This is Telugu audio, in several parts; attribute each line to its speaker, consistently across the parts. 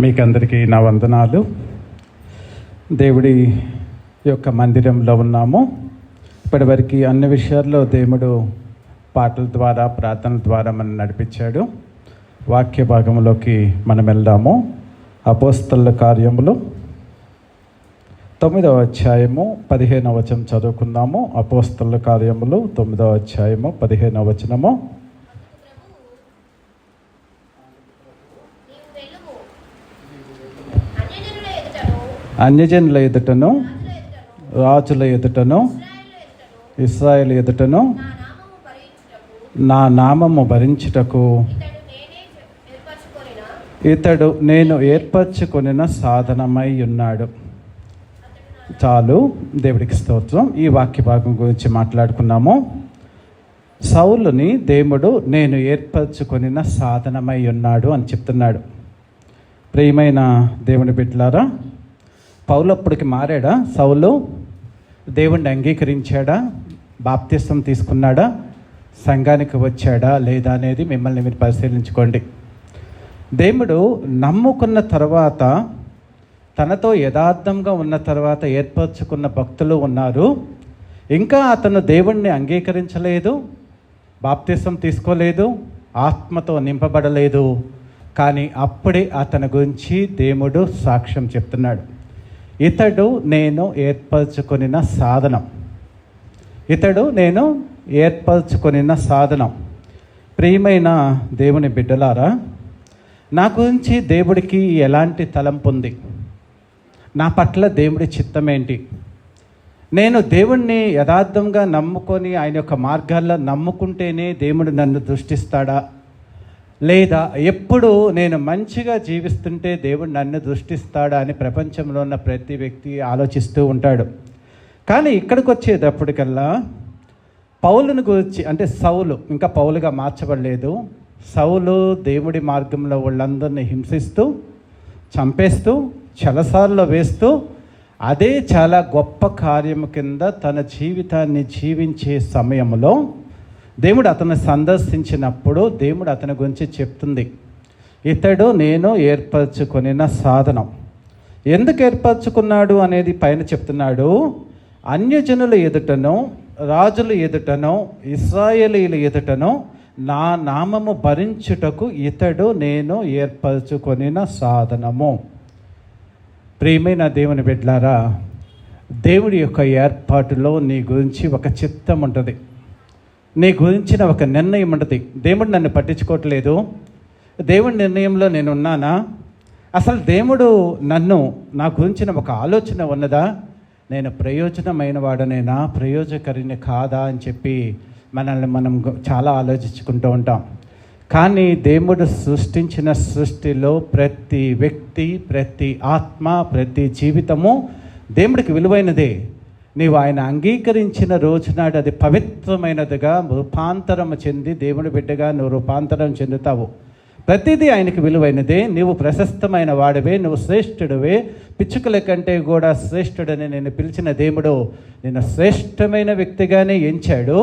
Speaker 1: మీకందరికీ నా వందనాలు. దేవుడి యొక్క మందిరంలో ఉన్నాము. ఇప్పటివరకు అన్ని విషయాల్లో దేవుడు పాటల ద్వారా, ప్రార్థనల ద్వారా మనం నడిపించాడు. వాక్య భాగంలోకి మనం వెళ్దాము. అపోస్తలుల కార్యములు 9వ అధ్యాయము 15వ వచనం చదువుకుందాము. అపోస్తలుల కార్యములు 9వ అధ్యాయము 15వ వచనము. అన్యజనుల ఎదుటను, రాజుల ఎదుటను, ఇశ్రాయేలు ఎదుటను నా నామము భరించుటకు ఇతడు నేను ఏర్పరచుకొనిన సాధనమై ఉన్నాడు. చాలు, దేవుడికి స్తోత్రం. ఈ వాక్య భాగం గురించి మాట్లాడుకున్నాము. సౌలుని దేవుడు నేను ఏర్పరచుకొనిన సాధనమై ఉన్నాడు అని చెప్తున్నాడు. ప్రియమైన దేవుని బిడ్డలారా, పౌలు అప్పటికి మారాడా? సౌలు దేవుణ్ణి అంగీకరించాడా? బాప్తిస్తం తీసుకున్నాడా? సంఘానికి వచ్చాడా లేదా అనేది మిమ్మల్ని మీరు పరిశీలించుకోండి. దేవుడు నమ్ముకున్న తర్వాత, తనతో యథార్థంగా ఉన్న తర్వాత ఏర్పరచుకున్న భక్తులు ఉన్నారు. ఇంకా అతను దేవుణ్ణి అంగీకరించలేదు, బాప్తిస్తం తీసుకోలేదు, ఆత్మతో నింపబడలేదు. కానీ అప్పుడే అతని గురించి దేవుడు సాక్ష్యం చెప్తున్నాడు. ఇతడు నేను ఏర్పరచుకొనిన సాధనం. ఇతడు నేను ఏర్పరచుకొనిన సాధనం. ప్రియమైన దేవుని బిడ్డలారా, నా గురించి దేవుడికి ఎలాంటి తలంపు ఉంది? నా పట్ల దేవుడి చిత్తం ఏంటి? నేను దేవుణ్ణి యథార్థంగా నమ్ముకొని ఆయన యొక్క మార్గాల్లో నమ్ముకుంటేనే దేవుడు నన్ను దృష్టిస్తాడా? లేదా ఎప్పుడు నేను మంచిగా జీవిస్తుంటే దేవుడు నన్ను దృష్టిస్తాడా అని ప్రపంచంలో ఉన్న ప్రతి వ్యక్తి ఆలోచిస్తూ ఉంటాడు. కానీ ఇక్కడికి వచ్చేటప్పటికల్లా పౌలుని గురించి, అంటే సౌలు ఇంకా పౌలుగా మార్చబడలేదు. సౌలు దేవుడి మార్గంలో వాళ్ళందరినీ హింసిస్తూ, చంపేస్తూ, చెరసాలలో వేస్తూ, అదే చాలా గొప్ప కార్యము కింద తన జీవితాన్ని జీవించే సమయంలో దేవుడు అతను సందర్శించినప్పుడు దేవుడు అతని గురించి చెప్తుంది, ఇతడు నేను ఏర్పరచుకొనిన సాధనం. ఎందుకు ఏర్పరచుకున్నాడు అనేది పైన చెప్తున్నాడు. అన్యజనుల ఎదుటను, రాజుల ఎదుటను, ఇశ్రాయేలీల ఎదుటను నా నామము భరించుటకు ఇతడు నేను ఏర్పరచుకొనిన సాధనము. ప్రియమైన దేవుని బిడ్డలారా, దేవుడి యొక్క ఏర్పాటులో నీ గురించి ఒక చిత్తం ఉంటుంది, నీ గురించిన ఒక నిర్ణయం ఉంటుంది. దేవుడు నన్ను పట్టించుకోవట్లేదు, దేవుడి నిర్ణయంలో నేను ఉన్నానా? అసలు దేవుడు నా గురించిన ఒక ఆలోచన ఉన్నదా? నేను ప్రయోజనమైన వాడనేనా, ప్రయోజకరిని కాదా అని చెప్పి మనల్ని మనం చాలా ఆలోచించుకుంటూ ఉంటాం. కానీ దేవుడు సృష్టించిన సృష్టిలో ప్రతి వ్యక్తి, ప్రతి ఆత్మ, ప్రతి జీవితము దేవుడికి విలువైనదే. నీవు ఆయన అంగీకరించిన రోజునాడు అది పవిత్రమైనదిగా రూపాంతరం చెంది దేవుని బిడ్డగా నువ్వు రూపాంతరం చెందుతావు. ప్రతిదీ ఆయనకి విలువైనదే. నీవు ప్రశస్తమైన వాడివే, నువ్వు శ్రేష్ఠుడివే, పిచ్చుకల కంటే కూడా శ్రేష్ఠుడని నేను పిలిచిన దేవుడు నిన్ను శ్రేష్టమైన వ్యక్తిగానే ఎంచాడు,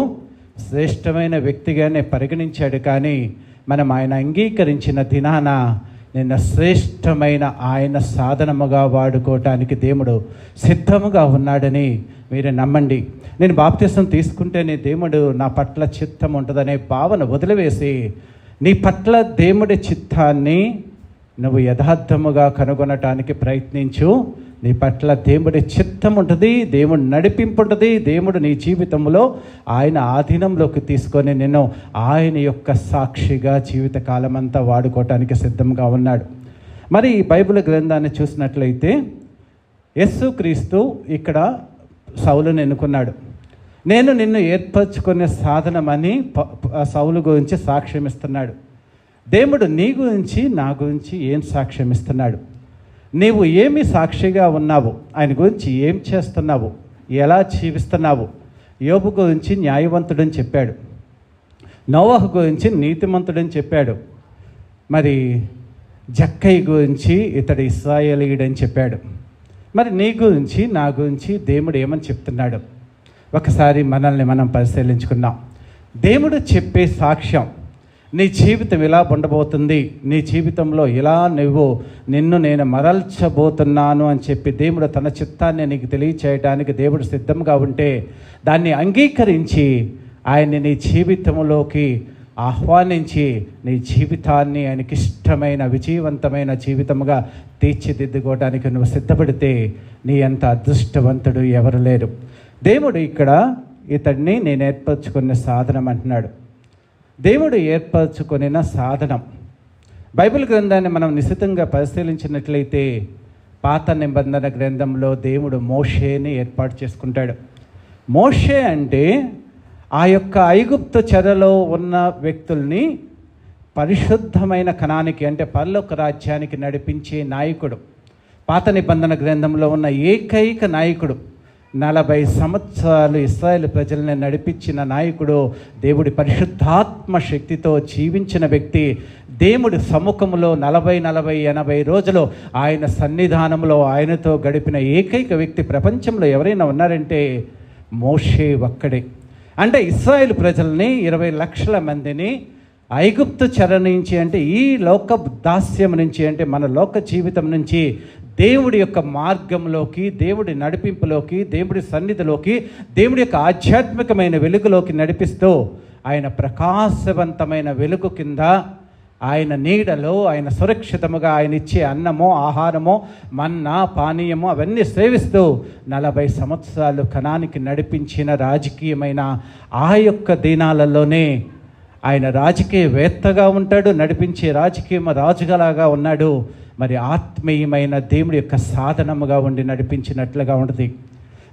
Speaker 1: శ్రేష్టమైన వ్యక్తిగానే పరిగణించాడు. కానీ మనం ఆయన అంగీకరించిన దినాన నిన్న శ్రేష్టమైన ఆయన సాధనముగా వాడుకోవటానికి దేవుడు సిద్ధముగా ఉన్నాడని మీరు నమ్మండి. నేను బాప్తిసం తీసుకుంటేనే దేవుడు నా పట్ల చిత్తం ఉంటుందనే భావన వదిలివేసి, నీ పట్ల దేవుడి చిత్తాన్ని నువ్వు యథార్థముగా కనుగొనటానికి ప్రయత్నించు. నీ పట్ల దేవుడి చిత్తం ఉంటుంది, దేవుడు నడిపింపు ఉంటుంది. దేవుడు నీ జీవితంలో ఆయన ఆధీనంలోకి తీసుకొని నిన్ను ఆయన యొక్క సాక్షిగా జీవితకాలం అంతా వాడుకోవటానికి సిద్ధంగా ఉన్నాడు. మరి ఈ బైబిల్ గ్రంథాన్ని చూసినట్లయితే యేసుక్రీస్తు ఇక్కడ సౌలుని ఎన్నుకున్నాడు. నేను నిన్ను ఏర్పరచుకునే సాధనమని సౌలు గురించి సాక్ష్యం ఇస్తున్నాడు. దేవుడు నీ గురించి, నా గురించి ఏం సాక్ష్యం ఇస్తున్నాడు? నీవు ఏమి సాక్షిగా ఉన్నావు? ఆయన గురించి ఏం చేస్తున్నావు? ఎలా జీవిస్తున్నావు? యోబు గురించి న్యాయవంతుడని చెప్పాడు, నోవహు గురించి నీతిమంతుడని చెప్పాడు, మరి జక్కయ్య గురించి ఇతడు ఇశ్రాయేలీయుడని చెప్పాడు. మరి నీ గురించి, నా గురించి దేవుడు ఏమని చెప్తున్నాడు? ఒకసారి మనల్ని మనం పరిశీలించుకుందాం. దేవుడు చెప్పే సాక్ష్యం నీ జీవితం ఇలా ఉండబోతుంది, నీ జీవితంలో ఇలా నిన్ను నేను మరల్చబోతున్నాను అని చెప్పి దేవుడు తన చిత్తాన్ని నీకు తెలియచేయడానికి దేవుడు సిద్ధంగా ఉంటే దాన్ని అంగీకరించి ఆయన్ని నీ జీవితంలోకి ఆహ్వానించి నీ జీవితాన్ని ఆయనకి ఇష్టమైన విజయవంతమైన జీవితంగా తీర్చిదిద్దుకోవడానికి నువ్వు సిద్ధపడితే నీ అంత అదృష్టవంతుడు ఎవరు లేరు. దేవుడు ఇక్కడ ఇతడిని నేను ఏర్పరచుకున్న సాధనం అంటున్నాడు. దేవుడు ఏర్పరచుకున్న సాధనం, బైబిల్ గ్రంథాన్ని మనం నిశితంగా పరిశీలించినట్లయితే పాత నిబంధన గ్రంథంలో దేవుడు మోషేని ఏర్పాటు చేసుకుంటాడు. మోషే అంటే ఆ యొక్క ఐగుప్తు చెరలో ఉన్న వ్యక్తుల్ని పరిశుద్ధమైన కణానికి అంటే పరలోక రాజ్యానికి నడిపించే నాయకుడు. పాత నిబంధన గ్రంథంలో ఉన్న ఏకైక నాయకుడు, 40 సంవత్సరాలు ఇశ్రాయేలు ప్రజల్ని నడిపించిన నాయకుడు, దేవుడి పరిశుద్ధాత్మ శక్తితో జీవించిన వ్యక్తి, దేవుడి సముఖంలో 40-80 రోజులు ఆయన సన్నిధానంలో ఆయనతో గడిపిన ఏకైక వ్యక్తి ప్రపంచంలో ఎవరైనా ఉన్నారంటే మోషే ఒక్కడే. అంటే ఇశ్రాయేలు ప్రజల్ని 20 లక్షల మందిని ఐగుప్తు చెర నుంచి అంటే ఈ లోక దాస్యం నుంచి అంటే మన లోక జీవితం నుంచి దేవుడి యొక్క మార్గంలోకి, దేవుడి నడిపింపులోకి, దేవుడి సన్నిధిలోకి, దేవుడి యొక్క ఆధ్యాత్మికమైన వెలుగులోకి నడిపిస్తూ ఆయన ప్రకాశవంతమైన వెలుగు కింద ఆయన నీడలో ఆయన సురక్షితముగా ఆయన ఇచ్చే అన్నమో ఆహారమో మన్నా పానీయమో అవన్నీ సేవిస్తూ 40 సంవత్సరాలు కణానికి నడిపించిన రాజకీయమైన ఆ యొక్క దినాలలోనే ఆయన రాజకీయవేత్తగా ఉంటాడు, నడిపించే రాజకీయ రాజుగలాగా ఉన్నాడు. మరి ఆత్మీయమైన దేవుడి యొక్క సాధనముగా ఉండి నడిపించినట్లుగా ఉంటుంది.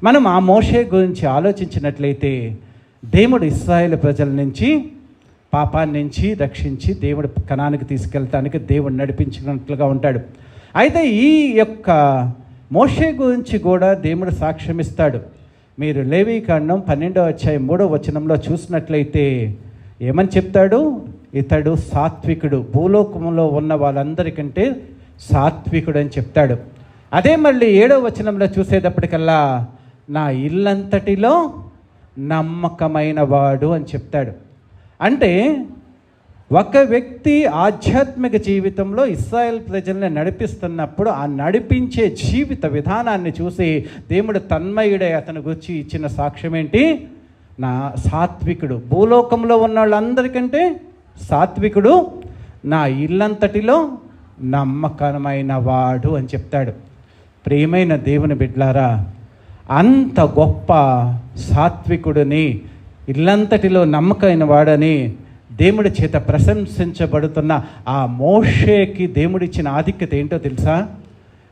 Speaker 1: మనం ఆ మోషే గురించి ఆలోచించినట్లయితే దేవుడు ఇశ్రాయేలు ప్రజల నుంచి పాపాన్ని నుంచి రక్షించి దేవుడు కణానికి తీసుకెళ్ళటానికి దేవుడు నడిపించినట్లుగా ఉంటాడు. అయితే ఈ యొక్క మోషే గురించి కూడా దేవుడు సాక్ష్యం ఇస్తాడు. మీరు లేవీకాండం 12వ అధ్యాయం 3వ వచనంలో చూసినట్లయితే ఏమని చెప్తాడు? ఇతడు సాత్వికుడు, భూలోకంలో ఉన్న వాళ్ళందరికంటే సాత్వికుడు అని చెప్తాడు. అదే మళ్ళీ 7వ వచనంలో చూసేటప్పటికల్లా నా ఇల్లంతటిలో నమ్మకమైన వాడు అని చెప్తాడు. అంటే ఒక వ్యక్తి ఆధ్యాత్మిక జీవితంలో ఇశ్రాయేల్ ప్రజల్ని నడిపిస్తున్నప్పుడు ఆ నడిపించే జీవిత విధానాన్ని చూసి దేవుడు తన్మయుడై అతను గురించి ఇచ్చిన సాక్ష్యం ఏంటి? నా సాత్వికుడు, భూలోకంలో ఉన్న వాళ్ళందరికంటే సాత్వికుడు, నా ఇల్లంతటిలో నమ్మకమైన వాడు అని చెప్తాడు. ప్రియమైన దేవుని బిడ్డలారా, అంత గొప్ప సాత్వికుడిని, ఇల్లంతటిలో నమ్మకమైన వాడని దేవుడి చేత ప్రశంసించబడుతున్న ఆ మోషేకి దేవుడిచ్చిన ఆధిక్యత ఏంటో తెలుసా?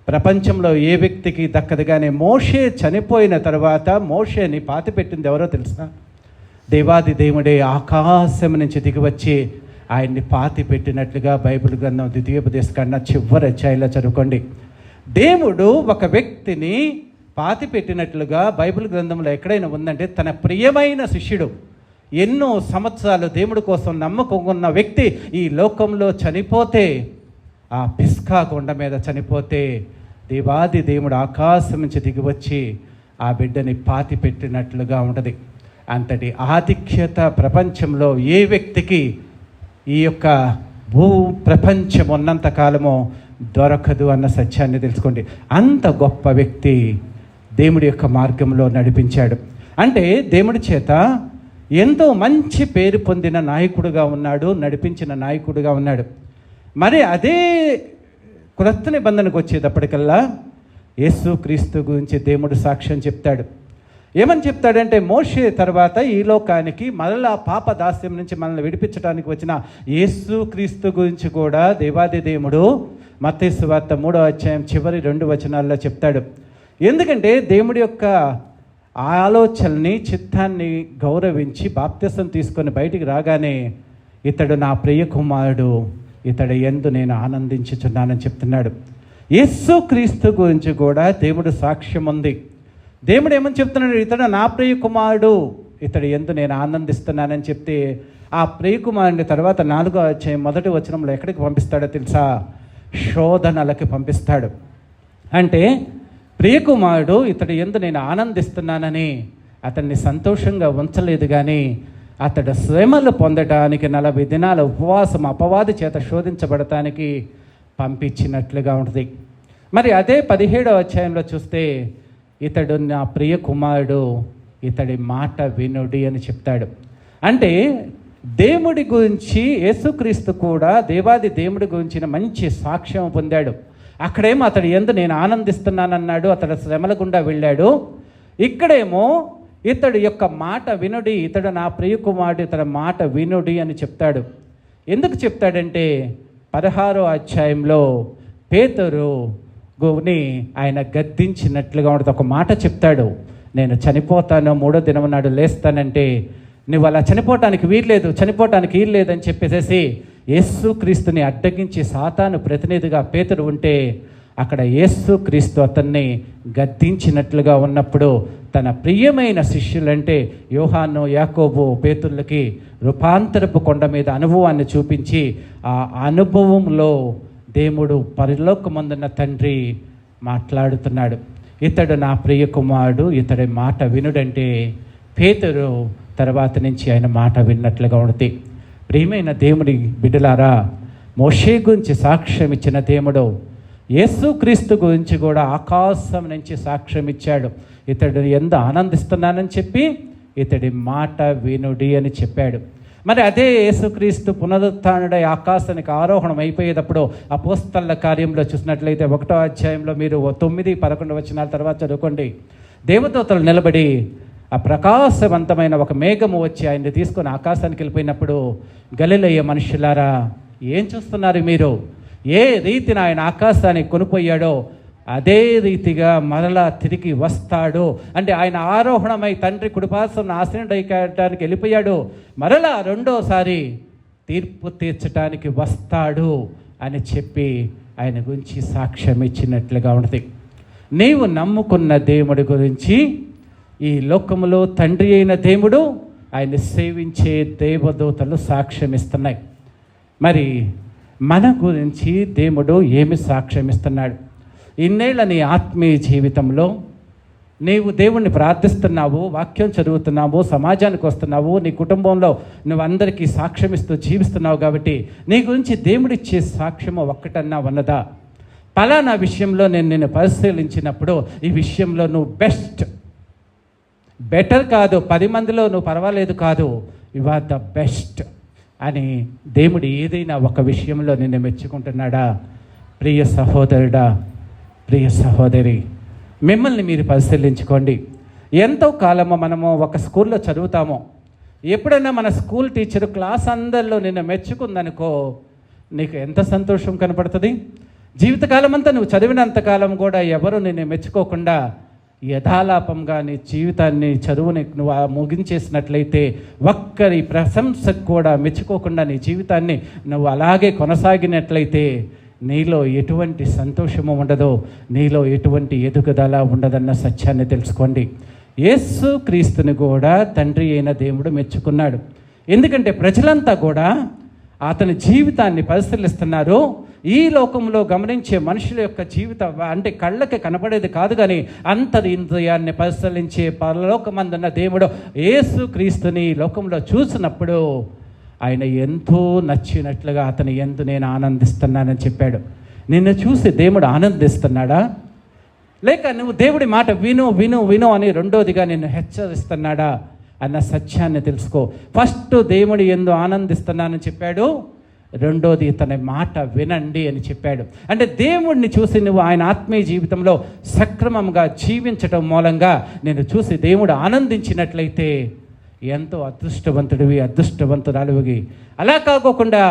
Speaker 1: ప్రపంచంలో ఏ వ్యక్తికి దక్కదు. కానీ మోషే చనిపోయిన తర్వాత మోషేని పాతిపెట్టింది ఎవరో తెలుసా? దేవాది దేవుడే ఆకాశం నుంచి దిగివచ్చి ఆయన్ని పాతి పెట్టినట్లుగా బైబిల్ గ్రంథం ద్వితీయోపదేశకాండం చివరి అధ్యాయంలో చదువుకోండి. దేవుడు ఒక వ్యక్తిని పాతి పెట్టినట్లుగా బైబిల్ గ్రంథంలో ఎక్కడైనా ఉందంటే తన ప్రియమైన శిష్యుడు, ఎన్నో సంవత్సరాలు దేవుడి కోసం నమ్మకం ఉన్న వ్యక్తి ఈ లోకంలో చనిపోతే, ఆ పిస్కా కొండ మీద చనిపోతే దేవాది దేవుడు ఆకాశం నుంచి దిగివచ్చి ఆ బిడ్డని పాతి పెట్టినట్లుగా ఉంటుంది. అంతటి ఆధిక్యత ప్రపంచంలో ఏ వ్యక్తికి ఈ యొక్క భూ ప్రపంచం ఉన్నంత కాలమో దొరకదు అన్న సత్యాన్ని తెలుసుకోండి. అంత గొప్ప వ్యక్తి దేవుడి యొక్క మార్గంలో నడిపించాడు. అంటే దేవుడి చేత ఎంతో మంచి పేరు పొందిన నాయకుడుగా ఉన్నాడు, నడిపించిన నాయకుడుగా ఉన్నాడు. మరి అదే క్రొత్త నిబంధనకు వచ్చేటప్పటికల్లా యేసుక్రీస్తు గురించి దేవుడు సాక్ష్యం చెప్తాడు. ఏమని చెప్తాడంటే, మోషే తర్వాత ఈ లోకానికి మరలా పాప దాస్యం నుంచి మనల్ని విడిపించడానికి వచ్చిన యేసుక్రీస్తు గురించి కూడా దేవాది దేవుడు మత్తయి సువార్త 3వ అధ్యాయం చివరి 2 వచనాల్లో చెప్తాడు. ఎందుకంటే దేవుడి యొక్క ఆలోచనని, చిత్తాన్ని గౌరవించి బాప్తిసం తీసుకొని బయటికి రాగానే ఇతడు నా ప్రియ కుమారుడు, ఇతడు యందు నేను ఆనందించుచున్నానని చెప్తున్నాడు. యేసుక్రీస్తు గురించి కూడా దేవుడు సాక్ష్యం ఉంది. దేవుడు ఏమని చెప్తున్నాడు? ఇతడు నా ప్రియ కుమారుడు, ఇతడు యందు నేను ఆనందిస్తున్నానని చెప్తే ఆ ప్రియ కుమారుని తర్వాత 4వ అధ్యాయం 1వ వచనంలో ఎక్కడికి పంపిస్తాడో తెలుసా? శోధనలకి పంపిస్తాడు. అంటే ప్రియకుమారుడు ఇతడు యందు నేను ఆనందిస్తున్నానని అతన్ని సంతోషంగా ఉంచలేదు, కానీ అతడు శ్రమలు పొందటానికి 40 దినాల ఉపవాసం అపవాది చేత శోధించబడటానికి పంపించినట్లుగా ఉంటుంది. మరి అదే 17వ అధ్యాయంలో చూస్తే ఇతడు నా ప్రియ కుమారుడు, ఇతడి మాట వినుడి అని చెప్తాడు. అంటే దేవుడి గురించి యేసుక్రీస్తు కూడా దేవాది దేవుడి గురించిన మంచి సాక్ష్యం పొందాడు. అక్కడేమో అతడు యందు నేను ఆనందిస్తున్నానన్నాడు, అతడు శ్రమల గుండా వెళ్ళాడు. ఇక్కడేమో ఇతడు యొక్క మాట వినుడి, ఇతడు నా ప్రియ కుమారుడు, ఇతడి మాట వినుడి అని చెప్తాడు. ఎందుకు చెప్తాడంటే 16వ అధ్యాయంలో పేతురుని ఆయన గద్దించినట్లుగా ఉంటుంది. ఒక మాట చెప్తాడు, నేను చనిపోతాను, 3వ దినం నాడు లేస్తానంటే నువ్వు అలా చనిపోవటానికి వీల్లేదు అని చెప్పేసేసి యేసుక్రీస్తుని అడ్డగించి సాతాను ప్రతినిధిగా పేతురు ఉంటే అక్కడ యేసుక్రీస్తు అతన్ని గద్దించినట్లుగా ఉన్నప్పుడు తన ప్రియమైన శిష్యులంటే యోహాను, యాకోబు, పేతుర్లకి రూపాంతరపు కొండ మీద అనుభవాన్ని చూపించి ఆ అనుభవంలో దేవుడు పరలోకమందున్న తండ్రి మాట్లాడుతున్నాడు. ఇతడు నా ప్రియ కుమారుడు, ఇతడి మాట వినుడంటే పేతురు తర్వాత నుంచి ఆయన మాట విన్నట్లుగా ఉంటుంది. ప్రియమైన దేవుడి బిడ్డలారా, మోషే గురించి సాక్ష్యం ఇచ్చిన దేవుడు యేసుక్రీస్తు గురించి కూడా ఆకాశం నుంచి సాక్ష్యం ఇచ్చాడు. ఇతడు ఎంత ఆనందిస్తున్నానని చెప్పి ఇతడి మాట వినుడి అని చెప్పాడు. మరి అదే యేసుక్రీస్తు పునరుత్థానుడై ఆకాశానికి ఆరోహణం అయిపోయేటప్పుడు అపోస్తలుల కార్యంలో చూసినట్లయితే 1వ అధ్యాయంలో మీరు 9, 11 వచనాల తర్వాత చదువుకోండి. దేవదూతలు నిలబడి ఆ ప్రకాశవంతమైన ఒక మేఘము వచ్చి ఆయన్ని తీసుకొని ఆకాశానికి వెళ్ళిపోయినప్పుడు, గలిలయ మనుషులారా ఏం చూస్తున్నారు మీరు? ఏ రీతిని ఆయన ఆకాశానికి కొనిపోయాడో అదే రీతిగా మరలా తిరిగి వస్తాడు. అంటే ఆయన ఆరోహణమై తండ్రి కుడిపార్శ్వమున ఆసీనుడైకానికి వెళ్ళిపోయాడు, మరలా రెండోసారి తీర్పు తీర్చడానికి వస్తాడు అని చెప్పి ఆయన గురించి సాక్ష్యం ఇచ్చినట్లుగా ఉంటుంది. నీవు నమ్ముకున్న దేవుడి గురించి ఈ లోకములో తండ్రి అయిన దేవుడు, ఆయన సేవించే దేవదూతలు సాక్ష్యం ఇస్తున్నాయి. మరి మన గురించి దేవుడు ఏమి సాక్ష్యం ఇస్తున్నాడు? ఇన్నేళ్ల నీ ఆత్మీయ జీవితంలో నీవు దేవుణ్ణి ప్రార్థిస్తున్నావు, వాక్యం చదువుతున్నావు, సమాజానికి వస్తున్నావు, నీ కుటుంబంలో నువ్వు అందరికీ సాక్ష్యం ఇస్తూ జీవిస్తున్నావు. కాబట్టి నీ గురించి దేవుడిచ్చే సాక్ష్యము ఒక్కటన్నా ఉన్నదా? పలానా విషయంలో నేను పరిశీలించినప్పుడు ఈ విషయంలో నువ్వు బెటర్ కాదు, 10 మందిలో నువ్వు పర్వాలేదు కాదు, యు ఆర్ ద బెస్ట్ అని దేవుడు ఏదైనా ఒక విషయంలో నిన్ను మెచ్చుకుంటున్నాడా? ప్రియ సహోదరుడా, ప్రియ సహోదరి, మిమ్మల్ని మీరు పరిశీలించుకోండి. ఎంతో కాలము మనము ఒక స్కూల్లో చదువుతాము. ఎప్పుడైనా మన స్కూల్ టీచర్ క్లాస్ అందరిలో నిన్ను మెచ్చుకుందనుకో, నీకు ఎంత సంతోషం కనపడుతుంది? జీవితకాలం అంతా నువ్వు చదివినంతకాలం కూడా ఎవరు నిన్ను మెచ్చుకోకుండా యథాలాపంగా నీ జీవితాన్ని, చదువుని నువ్వు ముగించేసినట్లయితే, ఒక్కరి ప్రశంసకు కూడా మెచ్చుకోకుండా నీ జీవితాన్ని నువ్వు అలాగే కొనసాగినట్లయితే నీలో ఎటువంటి సంతోషము ఉండదో, నీలో ఎటువంటి ఎదుగుదల ఉండదన్న సత్యాన్ని తెలుసుకోండి. యేసుక్రీస్తుని కూడా తండ్రి అయిన దేవుడు మెచ్చుకున్నాడు. ఎందుకంటే ప్రజలంతా కూడా అతని జీవితాన్ని పరిశీలిస్తున్నారు. ఈ లోకంలో గమనించే మనుషుల యొక్క జీవితం అంటే కళ్ళకి కనపడేది కాదు, కానీ అంతరింద్రియాన్ని పరిశీలించే పరలోకమందున్న దేవుడు యేసుక్రీస్తుని లోకంలో చూసినప్పుడు ఆయన ఎంతో నచ్చినట్లుగా అతని యందు నేను ఆనందిస్తున్నానని చెప్పాడు. నిన్ను చూసి దేవుడు ఆనందిస్తున్నాడా? లేక నువ్వు దేవుడి మాట విను విను విను అని రెండోదిగా నిన్ను హెచ్చరిస్తున్నాడా అన్న సత్యాన్ని తెలుసుకో. ఫస్ట్ దేవుడి యందు ఆనందిస్తున్నానని చెప్పాడు, రెండోది తన మాట వినండి అని చెప్పాడు. అంటే దేవుడిని చూసి నువ్వు ఆయన ఆత్మీయ జీవితంలో సక్రమంగా జీవించటం మూలంగా నేను చూసి దేవుడు ఆనందించినట్లయితే ఎంతో అదృష్టవంతుడివి, అదృష్టవంతురాలివి. అలా కాకోకుండా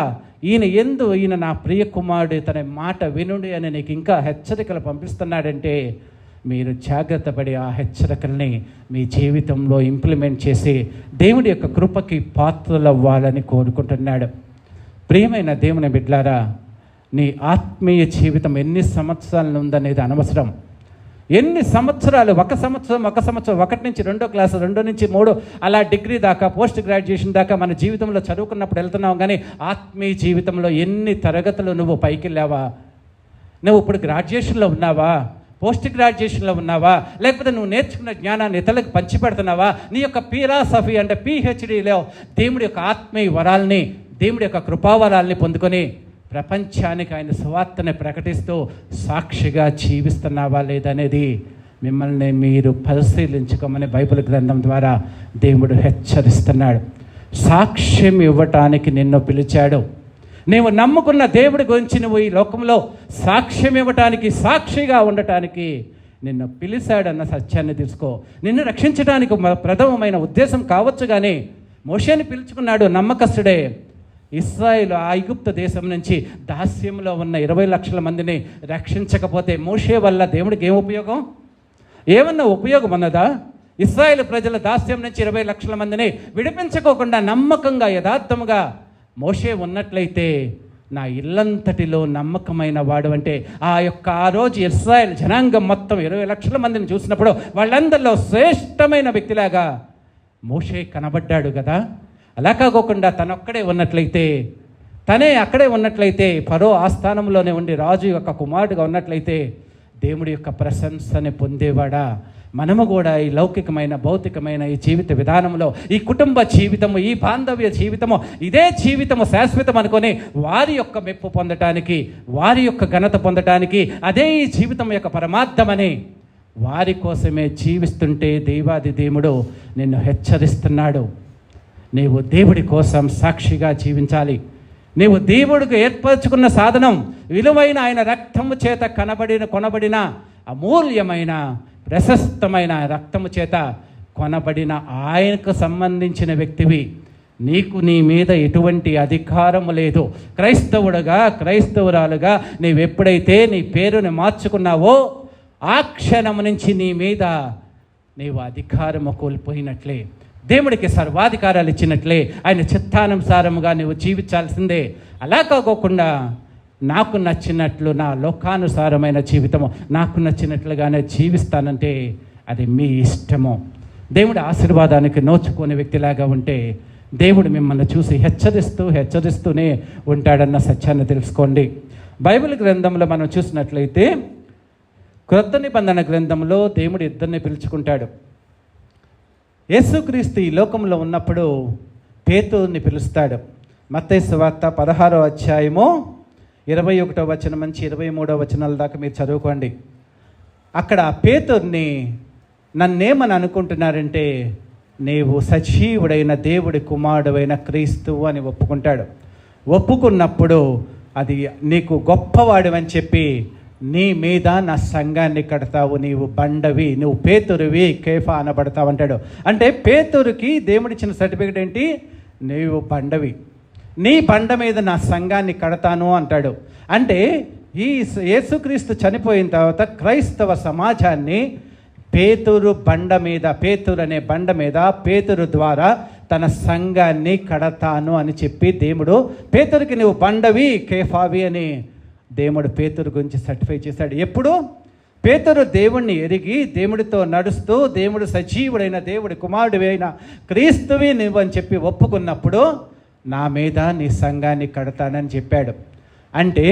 Speaker 1: ఈయన నా ప్రియ కుమారుడు, తన మాట వినుడి అని నీకు ఇంకా హెచ్చరికలు పంపిస్తున్నాడంటే మీరు జాగ్రత్త పడి ఆ హెచ్చరికల్ని మీ జీవితంలో ఇంప్లిమెంట్ చేసి దేవుడి యొక్క కృపకి పాత్రలవ్వాలని కోరుకుంటున్నాడు. ప్రియమైన దేవుని బిడ్డలారా, నీ ఆత్మీయ జీవితం ఎన్ని సంవత్సరాలు ఉందనేది అనవసరం. ఎన్ని సంవత్సరాలు, ఒక సంవత్సరం 1 నుంచి 2వ క్లాసు, 2 నుంచి 3 అలా డిగ్రీ దాకా, పోస్ట్ గ్రాడ్యుయేషన్ దాకా మన జీవితంలో చదువుకున్నప్పుడు వెళ్తున్నావు. కానీ ఆత్మీయ జీవితంలో ఎన్ని తరగతులు నువ్వు పైకి వెళ్ళావా? నువ్వు ఇప్పుడు గ్రాడ్యుయేషన్లో ఉన్నావా? పోస్ట్ గ్రాడ్యుయేషన్లో ఉన్నావా, లేకపోతే నువ్వు నేర్చుకున్న జ్ఞానాన్ని ఇతరులకు పంచిపెడుతున్నావా, నీ యొక్క ఫిలాసఫీ అంటే PhDలో దేవుడి యొక్క ఆత్మీయ వరాల్ని, దేవుడి యొక్క కృపావరాల్ని పొందుకొని ప్రపంచానికి ఆయన సువార్తని ప్రకటిస్తూ సాక్షిగా జీవిస్తున్నావా లేదనేది మిమ్మల్ని మీరు పరిశీలించుకోమని బైబిల్ గ్రంథం ద్వారా దేవుడు హెచ్చరిస్తున్నాడు. సాక్ష్యం ఇవ్వటానికి నిన్ను పిలిచాడు. నీవు నమ్ముకున్న దేవుడి గురించి నువ్వు ఈ లోకంలో సాక్ష్యం ఇవ్వటానికి, సాక్షిగా ఉండటానికి నిన్ను పిలిచాడన్న సత్యాన్ని తెలుసుకో. నిన్ను రక్షించడానికి ప్రథమమైన ఉద్దేశం కావచ్చు, కానీ మోషేని పిలుచుకున్నాడు, నమ్మకస్తుడే. ఇశ్రాయేలు ఆ ఐగుప్తు దేశం నుంచి దాస్యంలో ఉన్న 20 లక్షల మందిని రక్షించకపోతే మోషే వల్ల దేవుడికి ఏం ఉపయోగం? ఏమన్నా ఉపయోగం అన్నదా? ఇశ్రాయేలు ప్రజల దాస్యం నుంచి 20 లక్షల మందిని విడిపించుకోకుండా నమ్మకంగా యథార్థముగా మోషే ఉన్నట్లయితే నా ఇల్లంతటిలో నమ్మకమైన వాడు అంటే ఆ రోజు ఇశ్రాయేల్ జనాంగం మొత్తం 20 లక్షల మందిని చూసినప్పుడు వాళ్ళందరిలో శ్రేష్టమైన వ్యక్తిలాగా మోషే కనబడ్డాడు కదా. అలా కాకోకుండా తనొక్కడే ఉన్నట్లయితే, తనే అక్కడే ఉన్నట్లయితే, ఫరో ఆస్థానంలోనే ఉండి రాజు యొక్క కుమారుడుగా ఉన్నట్లయితే దేవుడి యొక్క ప్రశంసని పొందేవాడా? మనము కూడా ఈ లౌకికమైన భౌతికమైన ఈ జీవిత విధానంలో, ఈ కుటుంబ జీవితము, ఈ బాంధవ్య జీవితము, ఇదే జీవితము శాశ్వతం అనుకొని వారి యొక్క మెప్పు పొందటానికి, వారి యొక్క ఘనత పొందటానికి అదే ఈ జీవితం యొక్క పరమార్థమని వారి కోసమే జీవిస్తుంటే దేవాది దేవుడు నిన్ను హెచ్చరిస్తున్నాడు. నీవు దేవుడి కోసం సాక్షిగా జీవించాలి. నీవు దేవుడికి ఏర్పరచుకున్న సాధనం, విలువైన ఆయన రక్తము చేత కొనబడిన అమూల్యమైన ప్రశస్తమైన రక్తము చేత కొనబడిన ఆయనకు సంబంధించిన వ్యక్తివి. నీకు నీ మీద ఎటువంటి అధికారము లేదు. క్రైస్తవురాలుగా నీవెప్పుడైతే నీ పేరుని మార్చుకున్నావో ఆ క్షణం నుంచి నీ మీద నీవు అధికారము కోల్పోయినట్లే. దేవుడికి సర్వాధికారాలు ఇచ్చినట్లే. ఆయన చిత్తానుసారముగా నీవు జీవించాల్సిందే. అలా కాకోకుండా నాకు నచ్చినట్లు, నా లోకానుసారమైన జీవితము నాకు నచ్చినట్లుగానే జీవిస్తానంటే అది మీ ఇష్టము. దేవుడి ఆశీర్వాదానికి నోచుకునే వ్యక్తిలాగా ఉంటే దేవుడు మిమ్మల్ని చూసి హెచ్చరిస్తూనే ఉంటాడన్న సత్యాన్ని తెలుసుకోండి. బైబిల్ గ్రంథంలో మనం చూసినట్లయితే క్రొత్త నిబంధన గ్రంథంలో దేవుడు ఇద్దరిని పిలుచుకుంటాడు. యేసుక్రీస్తు ఈ లోకంలో ఉన్నప్పుడు పేతురుని పిలుస్తాడు. మత్తయి సువార్త 16వ అధ్యాయము 21వ వచనం నుంచి 23వ వచనాల దాకా మీరు చదువుకోండి. అక్కడ పేతురుని నన్నేమని అనుకుంటున్నారంటే నీవు సజీవుడైన దేవుడి కుమారుడైన క్రీస్తువు అని ఒప్పుకుంటాడు. ఒప్పుకున్నప్పుడు అది నీకు గొప్పవాడివని చెప్పి నీ మీద నా సంఘాన్ని కడతావు, నీవు బండవి, నువ్వు పేతురువి, కేఫా అనబడతావు అంటాడు. అంటే పేతురుకి దేవుడిచ్చిన సర్టిఫికేట్ ఏంటి? నీవు బండవి, నీ బండ మీద నా సంఘాన్ని కడతాను అంటాడు. అంటే ఈ యేసుక్రీస్తు చనిపోయిన తర్వాత క్రైస్తవ సమాజాన్ని పేతురు అనే బండ మీద పేతురు ద్వారా తన సంఘాన్ని కడతాను అని చెప్పి దేవుడు పేతురుకి నువ్వు బండవి, కేఫావి అని దేవుడు పేతురు గురించి సర్టిఫై చేశాడు. ఎప్పుడు? పేతురు దేవుణ్ణి ఎరిగి దేవుడితో నడుస్తూ దేవుడు సజీవుడైన దేవుడి కుమారుడు క్రీస్తువి నువ్వు అని చెప్పి ఒప్పుకున్నప్పుడు నా మీద నీ సంఘాన్ని కడతానని చెప్పాడు. అంటే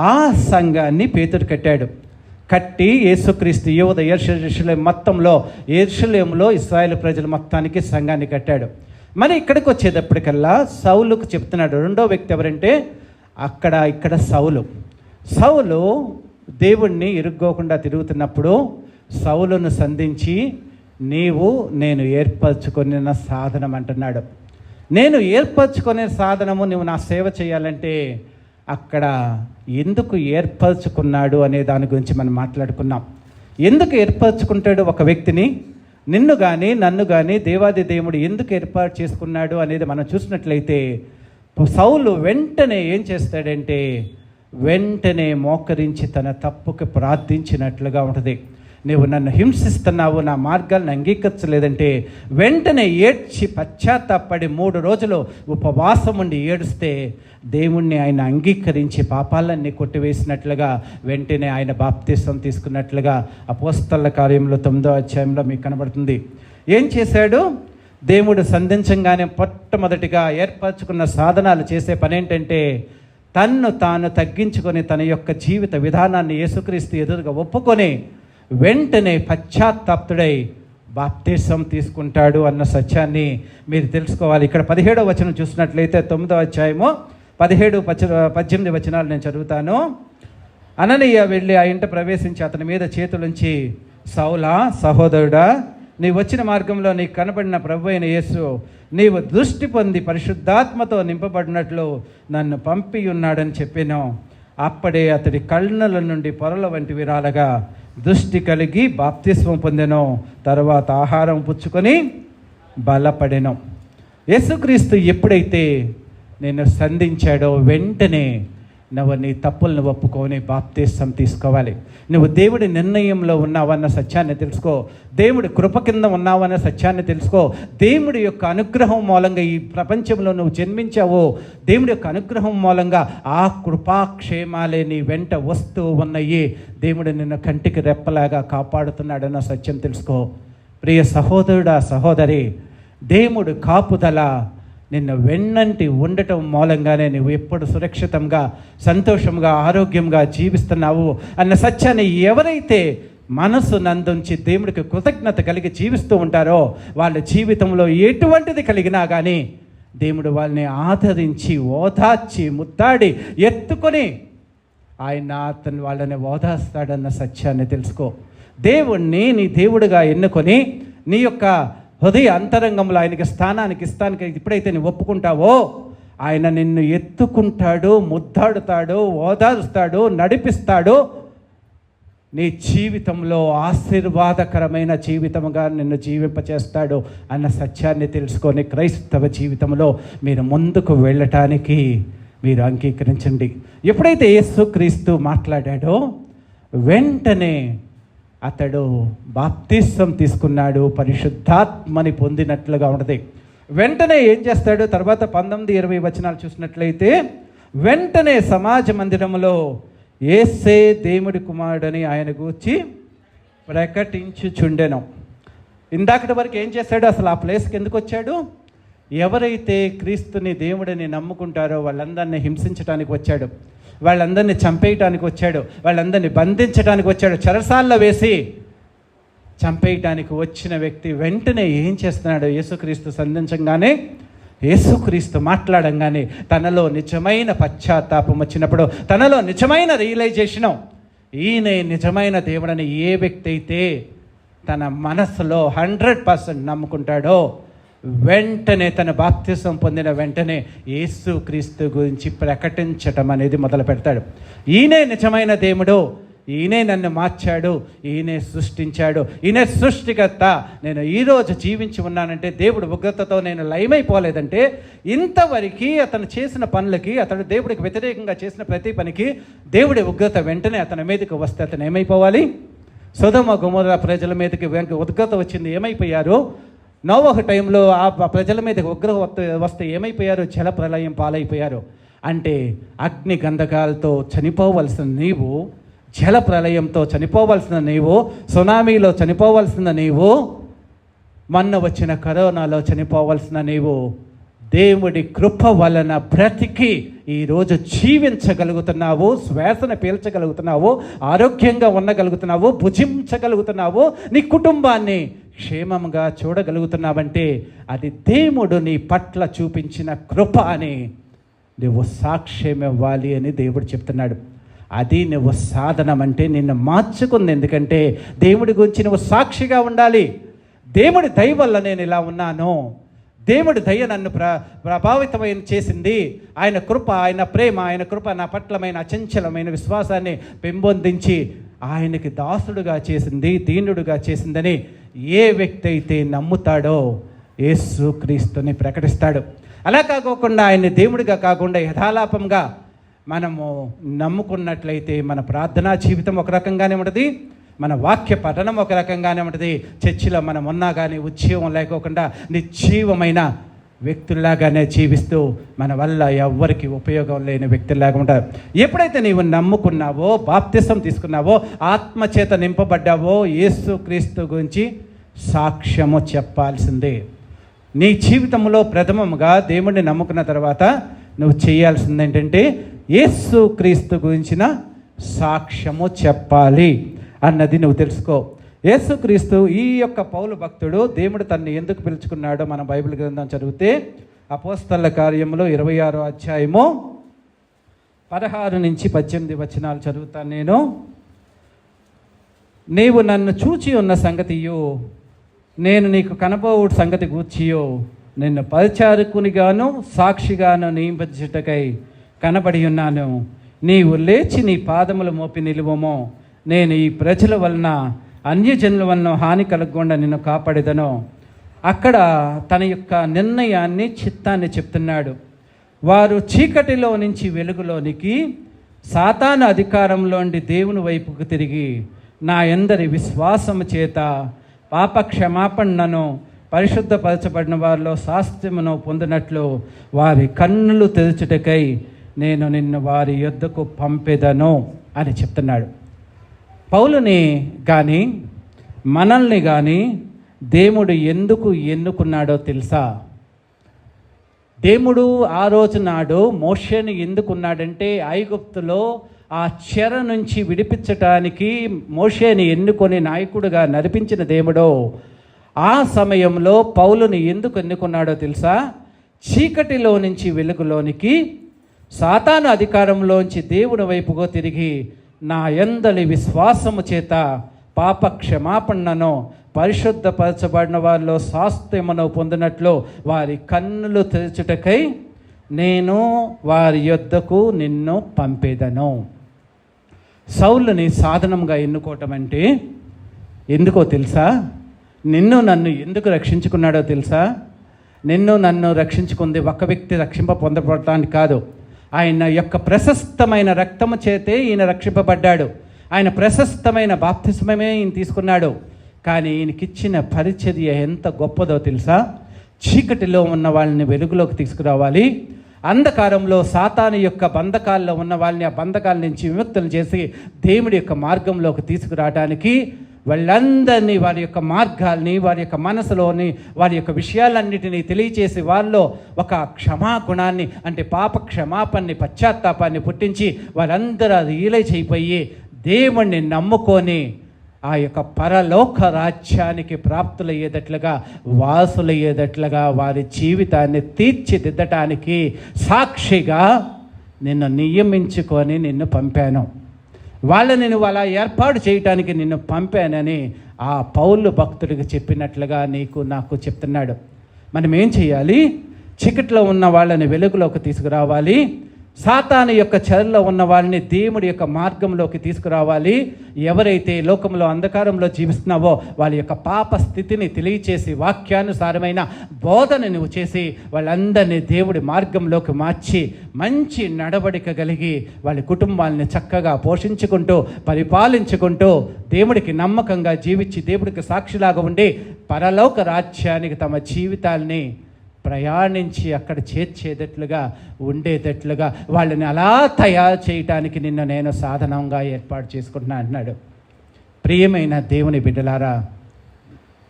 Speaker 1: ఆ సంఘాన్ని పేతురు కట్టాడు. కట్టి యేసుక్రీస్తు యోధ యెరూషలేము మొత్తంలో యెరూషలేములో ఇశ్రాయేలు ప్రజల మొత్తానికి సంఘాన్ని కట్టాడు. మరి ఇక్కడికి వచ్చేటప్పటికల్లా సౌలుకు చెప్తున్నాడు. రెండో వ్యక్తి ఎవరంటే ఇక్కడ సౌలు దేవుణ్ణి ఇరుక్కోకుండా తిరుగుతున్నప్పుడు సౌలును సంధించి నేను ఏర్పరచుకున్న సాధనం అంటున్నాడు. నేను ఏర్పరచుకునే సాధనము నువ్వు నా సేవ చేయాలంటే అక్కడ ఎందుకు ఏర్పరచుకున్నాడు అనే దాని గురించి మనం మాట్లాడుకున్నాం. ఎందుకు ఏర్పరచుకుంటాడు ఒక వ్యక్తిని? నిన్ను కానీ నన్ను కానీ దేవాది దేవుడు ఎందుకు ఏర్పాటు చేసుకున్నాడు అనేది మనం చూసినట్లయితే సౌలు వెంటనే ఏం చేస్తాడంటే వెంటనే మోకరించి తన తప్పుకి ప్రార్థించినట్లుగా ఉంటుంది. నువ్వు నన్ను హింసిస్తున్నావు, నా మార్గాలను అంగీకరించలేదంటే వెంటనే ఏడ్చి పశ్చాత్తాపడి 3 రోజులు ఉపవాసం ఉండి ఏడుస్తే దేవుణ్ణి ఆయన అంగీకరించి పాపాలన్నీ కొట్టివేసినట్లుగా వెంటనే ఆయన బాప్తిసం తీసుకున్నట్లుగా అపోస్తల కార్యంలో 9వ అధ్యాయంలో మీకు కనబడుతుంది. ఏం చేశాడు? దేవుడు సంధించంగానే మొట్టమొదటిగా ఏర్పరచుకున్న సాధనాలు చేసే పని ఏంటంటే తన్ను తాను తగ్గించుకొని తన యొక్క జీవిత విధానాన్ని యేసుక్రీస్తు ఎదురుగా ఒప్పుకొని వెంటనే పశ్చాత్తాప్తుడై బాప్తిసం తీసుకుంటాడు అన్న సత్యాన్ని మీరు తెలుసుకోవాలి. ఇక్కడ 17వ వచనం చూసినట్లయితే 9వ అధ్యాయము 17-18 వచనాలు నేను చదువుతాను. అననీయ వెళ్ళి ఆ ఇంట ప్రవేశించి అతని మీద చేతులుంచి, సౌలా సహోదరుడా, నీవు వచ్చిన మార్గంలో నీకు కనబడిన ప్రభు అయిన యేసు నీవు దృష్టి పొంది పరిశుద్ధాత్మతో నింపబడినట్లు నన్ను పంపి ఉన్నాడని చెప్పాను. అప్పుడే అతడి కళ్ళల నుండి పొరల వంటివి రాలగా దృష్టి కలిగి బాప్తిస్మం పొందెను. తర్వాత ఆహారం పుచ్చుకొని బలపడెను. యేసుక్రీస్తు ఎప్పుడైతే నేను సంధించాడో వెంటనే నువ్వు నీ తప్పులను ఒప్పుకొని బాప్తిసం తీసుకోవాలి. నువ్వు దేవుడి నిర్ణయంలో ఉన్నావన్న సత్యాన్ని తెలుసుకో. దేవుడి కృప కింద ఉన్నావన్న సత్యాన్ని తెలుసుకో. దేవుడి యొక్క అనుగ్రహం మూలంగా ఈ ప్రపంచంలో నువ్వు జన్మించావో, దేవుడి యొక్క అనుగ్రహం మూలంగా ఆ కృపాక్షేమాలే నీ వెంట వస్తూ ఉన్నాయి. దేవుడు నిన్ను కంటికి రెప్పలాగా కాపాడుతున్నాడన్న సత్యం తెలుసుకో. ప్రియ సహోదరుడా, సహోదరి, దేవుడు కాపుదల నిన్ను వెన్నంటి ఉండటం మూలంగానే నువ్వు ఎప్పుడు సురక్షితంగా, సంతోషంగా, ఆరోగ్యంగా జీవిస్తున్నావు అన్న సత్యాన్ని ఎవరైతే మనసు నందుంచి దేవుడికి కృతజ్ఞత కలిగి జీవిస్తూ ఉంటారో వాళ్ళ జీవితంలో ఎటువంటిది కలిగినా కానీ దేవుడు వాళ్ళని ఆదరించి, ఓదార్చి, ముద్దాడి, ఎత్తుకొని అతను వాళ్ళని ఓదార్స్తాడన్న సత్యాన్ని తెలుసుకో. దేవుణ్ణి నీ దేవుడిగా ఎన్నుకొని నీ యొక్క హృదయ అంతరంగంలో ఆయనకి స్థానానికి ఇస్తానికి ఎప్పుడైతే నువ్వు ఒప్పుకుంటావో ఆయన నిన్ను ఎత్తుకుంటాడు, ముద్దాడుతాడు, ఓదారుస్తాడు, నడిపిస్తాడు. నీ జీవితంలో ఆశీర్వాదకరమైన జీవితముగా నిన్ను జీవింపచేస్తాడు అన్న సత్యాన్ని తెలుసుకొని క్రైస్తవ జీవితంలో మీరు ముందుకు వెళ్ళటానికి మీరు అంగీకరించండి. ఎప్పుడైతే యేసుక్రీస్తు మాట్లాడాడో వెంటనే అతడు బాప్తిసం తీసుకున్నాడు, పరిశుద్ధాత్మని పొందినట్లుగా ఉన్నది. వెంటనే ఏం చేస్తాడు? తర్వాత 19-20 వచనాలు చూసినట్లయితే, వెంటనే సమాజ మందిరంలో యేసే దేవుడి కుమారుడని ఆయన గూర్చి ప్రకటించుచుండెను. ఇందాకటి వరకు ఏం చేశాడు? అసలు ఆ ప్లేస్కి ఎందుకు వచ్చాడు? ఎవరైతే క్రీస్తుని దేవుడిని నమ్ముకుంటారో వాళ్ళందరినీ హింసించడానికి వచ్చాడు, వాళ్ళందరినీ చంపేయటానికి వచ్చాడు, వాళ్ళందరినీ బంధించడానికి వచ్చాడు. చెరసాల్లో వేసి చంపేయటానికి వచ్చిన వ్యక్తి వెంటనే ఏం చేస్తున్నాడు? యేసుక్రీస్తు సంధించగానే, యేసుక్రీస్తు మాట్లాడంగానే తనలో నిజమైన పశ్చాత్తాపం వచ్చినప్పుడు, తనలో నిజమైన రియలైజేషను, ఈయనే నిజమైన దేవుడని ఏ వ్యక్తి అయితే తన మనసులో 100% నమ్ముకుంటాడో వెంటనే తన బాప్తిసం పొందిన వెంటనే యేసుక్రీస్తు గురించి ప్రకటించటం అనేది మొదలు పెడతాడు. ఈయనే నిజమైన దేవుడు, ఈయనే నన్ను మార్చాడు, ఈయనే సృష్టించాడు, ఈయనే సృష్టికర్త. నేను ఈరోజు జీవించి ఉన్నానంటే దేవుడు ఉగ్రతతో నేను లయమైపోలేదంటే, ఇంతవరకు అతను చేసిన పనులకి, అతడు దేవుడికి వ్యతిరేకంగా చేసిన ప్రతి పనికి దేవుడి ఉగ్రత వెంటనే అతని మీదకి వస్తే అతను ఏమైపోవాలి? సొదొమ గొమొర్రా ప్రజల మీదకి ఉగ్రత వచ్చింది, ఏమైపోయారు? నోవహు టైంలో ఆ ప్రజల మీద ఉగ్రత వస్తే ఏమైపోయారు? జల ప్రళయం పాలైపోయారు. అంటే అగ్ని గంధకాలతో చనిపోవలసిన నీవు, జల ప్రళయంతో చనిపోవలసిన నీవు, సునామీలో చనిపోవలసిన నీవు, మొన్న వచ్చిన కరోనాలో చనిపోవలసిన నీవు దేవుడి కృప వలన బ్రతికి ఈరోజు జీవించగలుగుతున్నావు, శ్వాసను పీల్చగలుగుతున్నావు, ఆరోగ్యంగా ఉండగలుగుతున్నావు, భుజించగలుగుతున్నావు, నీ కుటుంబాన్ని క్షేమంగా చూడగలుగుతున్నావంటే అది దేవుడు నీ పట్ల చూపించిన కృప అని నువ్వు సాక్ష్యం ఇవ్వాలి అని దేవుడు చెప్తున్నాడు. అది నువ్వు సాధనం అంటే నిన్ను మార్చుకుంది. ఎందుకంటే దేవుడి గురించి నువ్వు సాక్షిగా ఉండాలి. దేవుడి దయ వల్ల నేను ఇలా ఉన్నాను, దేవుడి దయ నన్ను ప్రభావితమైన చేసింది, ఆయన కృప, ఆయన ప్రేమ, ఆయన కృప నా పట్లమైన అచంచలమైన విశ్వాసాన్ని పెంపొందించి ఆయనకి దాసుడుగా చేసింది, దీనుడుగా చేసిందని ఏ వ్యక్తి అయితే నమ్ముతాడో యేసుక్రీస్తుని ప్రకటిస్తాడు. అలా కాకోకుండా ఆయన్ని దేవుడిగా కాకుండా యథాలాపంగా మనము నమ్ముకున్నట్లయితే మన ప్రార్థనా జీవితం ఒక రకంగానే ఉంటుంది, మన వాక్య పఠనం ఒక రకంగానే ఉంటుంది. చర్చిలో మనం ఉన్నా కానీ ఉద్యోగం లేకోకుండా నిర్జీవమైన వ్యక్తుల్లాగానే జీవిస్తూ మన వల్ల ఎవ్వరికి ఉపయోగం లేని వ్యక్తుల్లాగా ఉంటారు. ఎప్పుడైతే నీవు నమ్ముకున్నావో, బాప్తిసం తీసుకున్నావో, ఆత్మచేత నింపబడ్డావో, యేసుక్రీస్తు గురించి సాక్ష్యము చెప్పాల్సిందే. నీ జీవితంలో ప్రథమముగా దేవుడిని నమ్ముకున్న తర్వాత నువ్వు చేయాల్సింది ఏంటంటే యేసు క్రీస్తు గురించిన సాక్ష్యము చెప్పాలి అన్నది నువ్వు తెలుసుకో. యేసుక్రీస్తు ఈ యొక్క పౌలు భక్తుడు దేవుడు తనని ఎందుకు పిలుచుకున్నాడో మన బైబిల్ గ్రంథం చదివితే అపోస్తలుల కార్యములో 26వ అధ్యాయము 16 నుంచి 18 వచనాలు చదువుతాను నేను. నీవు నన్ను చూచి ఉన్న సంగతియు నేను నీకు కనబోవు సంగతి గూర్చియో నిన్ను పరిచారకునిగాను సాక్షిగాను నియమించుటకై కనబడి ఉన్నాను. నీవు లేచి నీ పాదములు మోపి నిలువమో నేను ఈ ప్రజల వలన అన్యజనుల వలన హాని కలగకుండా నిన్ను కాపాడేదను. అక్కడ తన యొక్క నిర్ణయాన్ని చిత్తాన్ని చెప్తున్నాడు. వారు చీకటిలో నుంచి వెలుగులోనికి సాతాను అధికారంలోండి దేవుని వైపుకు తిరిగి నా యందరి విశ్వాసము చేత పాప క్షమాపణను పరిశుద్ధపరచబడిన వారిలో శాస్త్రమును పొందినట్లు వారి కన్నులు తెరచుటకై నేను నిన్ను వారి యొద్దకు పంపెదను అని చెప్తున్నాడు. పౌలుని కానీ మనల్ని కానీ దేవుడు ఎందుకు ఎన్నుకున్నాడో తెలుసా? దేవుడు ఆ రోజు నాడు మోషేని ఎందుకున్నాడంటే ఐగుప్తులో ఆ చెర నుంచి విడిపించటానికి మోషేని ఎన్నుకొని నాయకుడిగా నడిపించిన దేవుడు ఆ సమయంలో పౌలుని ఎందుకు ఎన్నుకున్నాడో తెలుసా? చీకటిలో నుంచి వెలుగులోనికి సాతాను అధికారంలోంచి దేవుని వైపుగా తిరిగి నా యందలి విశ్వాసము చేత పాప క్షమాపణను పరిశుద్ధపరచబడిన వారిలో స్వాస్థ్యమును పొందినట్లు వారి కన్నులు తెరచుటకై నేను వారి యొద్దకు నిన్ను పంపేదను. సౌలుని సాధనంగా ఎన్నుకోవటం అంటే ఎందుకో తెలుసా? నిన్ను నన్ను ఎందుకు రక్షించుకున్నాడో తెలుసా? నిన్ను నన్ను రక్షించుకుంది ఒక వ్యక్తి పొందబడటానికి కాదు. ఆయన యొక్క ప్రశస్తమైన రక్తము చేతే ఈయన రక్షింపబడ్డాడు. ఆయన ప్రశస్తమైన బాప్తిస్మమే ఈయన తీసుకున్నాడు. కానీ ఈయనకిచ్చిన పరిచర్య ఎంత గొప్పదో తెలుసా? చీకటిలో ఉన్న వాళ్ళని వెలుగులోకి తీసుకురావాలి, అంధకారంలో సాతాను యొక్క బంధకాల్లో ఉన్న వాళ్ళని ఆ బంధకాల నుంచి విముక్తులు చేసి దేవుడి యొక్క మార్గంలోకి తీసుకురావడానికి వాళ్ళందరినీ వారి యొక్క మార్గాల్ని వారి యొక్క మనసులోని వారి యొక్క విషయాలన్నిటినీ తెలియచేసి వాళ్ళలో ఒక క్షమాగుణాన్ని అంటే పాప క్షమాపణని పశ్చాత్తాపాన్ని పుట్టించి వాళ్ళందరూ రియలైజ్ అయిపోయి దేవుణ్ణి నమ్ముకొని ఆ యొక్క పరలోక రాజ్యానికి ప్రాప్తులయ్యేటట్లుగా వాసులయ్యేటట్లుగా వారి జీవితాన్ని తీర్చిదిద్దటానికి సాక్షిగా నిన్ను నియమించుకొని నిన్ను పంపాను. వాళ్ళని నువ్వు అలా ఏర్పాటు చేయటానికి నిన్ను పంపానని ఆ పౌలు భక్తుడికి చెప్పినట్లుగా నీకు నాకు చెప్తున్నాడు. మనం ఏం చేయాలి? చీకట్లో ఉన్న వాళ్ళని వెలుగులోకి తీసుకురావాలి, సాతాను యొక్క చెరలో ఉన్న వాళ్ళని దేవుడి యొక్క మార్గంలోకి తీసుకురావాలి. ఎవరైతే లోకంలో అంధకారంలో జీవిస్తున్నావో వాళ్ళ యొక్క పాప స్థితిని తెలియచేసి వాక్యానుసారమైన బోధన నువ్వు చేసి వాళ్ళందరినీ దేవుడి మార్గంలోకి మార్చి మంచి నడవడిక కలిగి వాళ్ళ కుటుంబాలని చక్కగా పోషించుకుంటూ పరిపాలించుకుంటూ దేవుడికి నమ్మకంగా జీవించి దేవుడికి సాక్షిలాగా ఉండి పరలోక రాజ్యానికి తమ జీవితాల్ని ప్రయాణించి అక్కడ చేర్చేటట్లుగా ఉండేటట్లుగా వాళ్ళని అలా తయారు చేయటానికి నిన్ను నేను సాధనంగా ఏర్పాటు చేసుకుంటున్నా అన్నాడు. ప్రియమైన దేవుని బిడ్డలారా,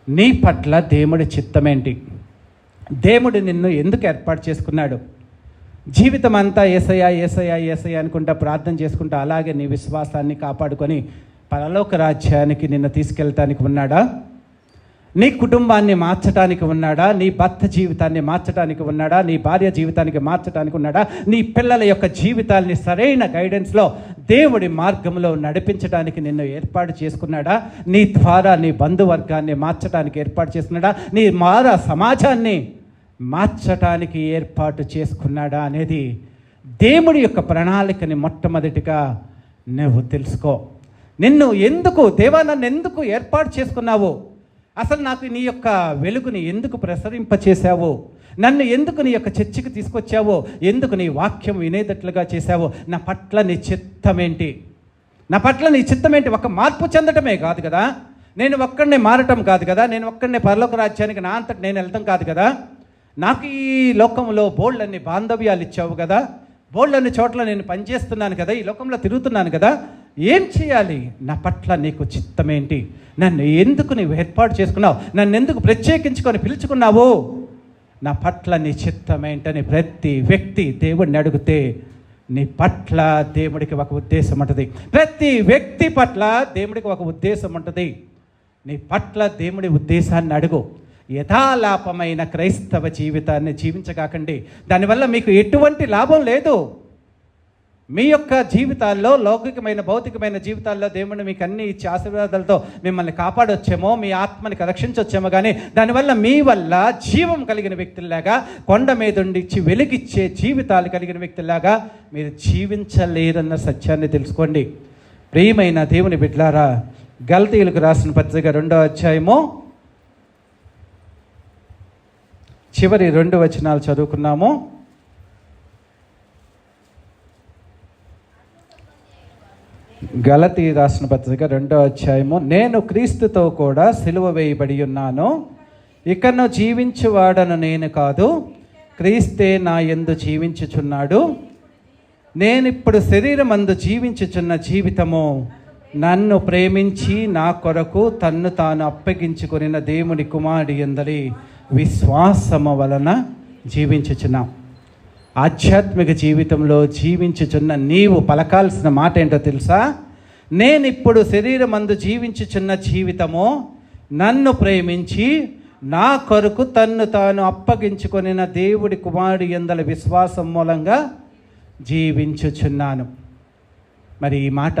Speaker 1: నీ పట్ల దేవుడి చిత్తమేంటి? దేవుడు నిన్ను ఎందుకు ఏర్పాటు చేసుకున్నాడు? జీవితం అంతా యేసయ్యా యేసయ్యా యేసయ్యా అనుకుంటా ప్రార్థన చేసుకుంటా అలాగే నీ విశ్వాసాన్ని కాపాడుకొని పరలోక రాజ్యానికి నిన్ను తీసుకెళ్ళటానికి ఉన్నాడా? నీ కుటుంబాన్ని మార్చడానికి ఉన్నాడా? నీ భర్త జీవితాన్ని మార్చడానికి ఉన్నాడా? నీ భార్య జీవితానికి మార్చడానికి ఉన్నాడా? నీ పిల్లల యొక్క జీవితాల్ని సరైన గైడెన్స్లో దేవుడి మార్గంలో నడిపించడానికి నిన్ను ఏర్పాటు చేసుకున్నాడా? నీ ద్వారా నీ బంధువర్గాన్ని మార్చడానికి ఏర్పాటు చేసుకున్నాడా? నీ సమాజాన్ని మార్చటానికి ఏర్పాటు చేసుకున్నాడా అనేది దేవుడి యొక్క ప్రణాళికని మొట్టమొదటిగా నువ్వు తెలుసుకో. నన్ను ఎందుకు ఏర్పాటు చేసుకున్నావు? అసలు నాకు నీ యొక్క వెలుగుని ఎందుకు ప్రసరింపచేశావు? నన్ను ఎందుకు నీ యొక్క చర్చికి తీసుకొచ్చావో? ఎందుకు నీ వాక్యం వినేటట్లుగా చేశావో? నా పట్ల నీ చిత్తమేంటి? ఒక మార్పు చెందటమే కాదు కదా, నేను ఒక్కడినే మారటం కాదు కదా, నేను ఒక్కడినే పరలోక రాజ్యానికి నా అంతటి నేను వెళ్తాం కాదు కదా. నాకు ఈ లోకంలో బోల్డన్ని బాంధవ్యాలు ఇచ్చావు కదా, బోల్డన్ని చోట్ల నేను పనిచేస్తున్నాను కదా, ఈ లోకంలో తిరుగుతున్నాను కదా. ఏం చేయాలి? నా పట్ల నీకు చిత్తమేంటి? నన్ను ఎందుకు నీవు ఏర్పాటు చేసుకున్నావు? నన్ను ఎందుకు ప్రత్యేకించుకొని పిలుచుకున్నావు? నా పట్ల నీ చిత్తమేంటని ప్రతి వ్యక్తి దేవుడిని అడిగితే నీ పట్ల దేవుడికి ఒక ఉద్దేశం ఉంటుంది. ప్రతి వ్యక్తి పట్ల దేవుడికి ఒక ఉద్దేశం ఉంటుంది. నీ పట్ల దేవుడి ఉద్దేశాన్ని అడుగు. యథాలాపమైన క్రైస్తవ జీవితాన్ని జీవించకాకండి. దానివల్ల మీకు ఎటువంటి లాభం లేదు. మీ యొక్క జీవితాల్లో, లౌకికమైన భౌతికమైన జీవితాల్లో దేవుడు మీకు అన్ని ఇచ్చే ఆశీర్వాదాలతో మిమ్మల్ని కాపాడొచ్చేమో, మీ ఆత్మని రక్షించొచ్చేమో, కానీ దానివల్ల మీ వల్ల జీవం కలిగిన వ్యక్తుల్లాగా, కొండ మీద ఉండిచ్చి వెలిగిచ్చే జీవితాలు కలిగిన వ్యక్తుల్లాగా మీరు జీవించలేరన్న సత్యాన్ని తెలుసుకోండి. ప్రియమైన దేవుని బిడ్డలారా, గలతీయులకు రాసిన పత్రిక 2వ అధ్యాయము చివరి 2 వచనాలు చదువుకున్నాము. గలతీ రాసిన పత్రిక 2వ అధ్యాయము, నేను క్రీస్తుతో కూడా సిలువ వేయబడి ఉన్నాను, ఇకను జీవించువాడను నేను కాదు, క్రీస్తే నా యందు జీవించుచున్నాడు. నేనిప్పుడు శరీరమందు జీవించుచున్న జీవితము నన్ను ప్రేమించి నా కొరకు తన్ను తాను అప్పగించుకొనిన దేవుని కుమారుడి యందలి విశ్వాసము వలన జీవించుచున్నాం. ఆధ్యాత్మిక జీవితంలో జీవించుచున్న నీవు పలకాల్సిన మాట ఏంటో తెలుసా? నేనిప్పుడు శరీరమందు జీవించుచున్న జీవితము నన్ను ప్రేమించి నా కొరకు తన్ను తాను అప్పగించుకొనిన దేవుడి కుమారుడి యందలి విశ్వాసం మూలంగా జీవించుచున్నాను. మరి ఈ మాట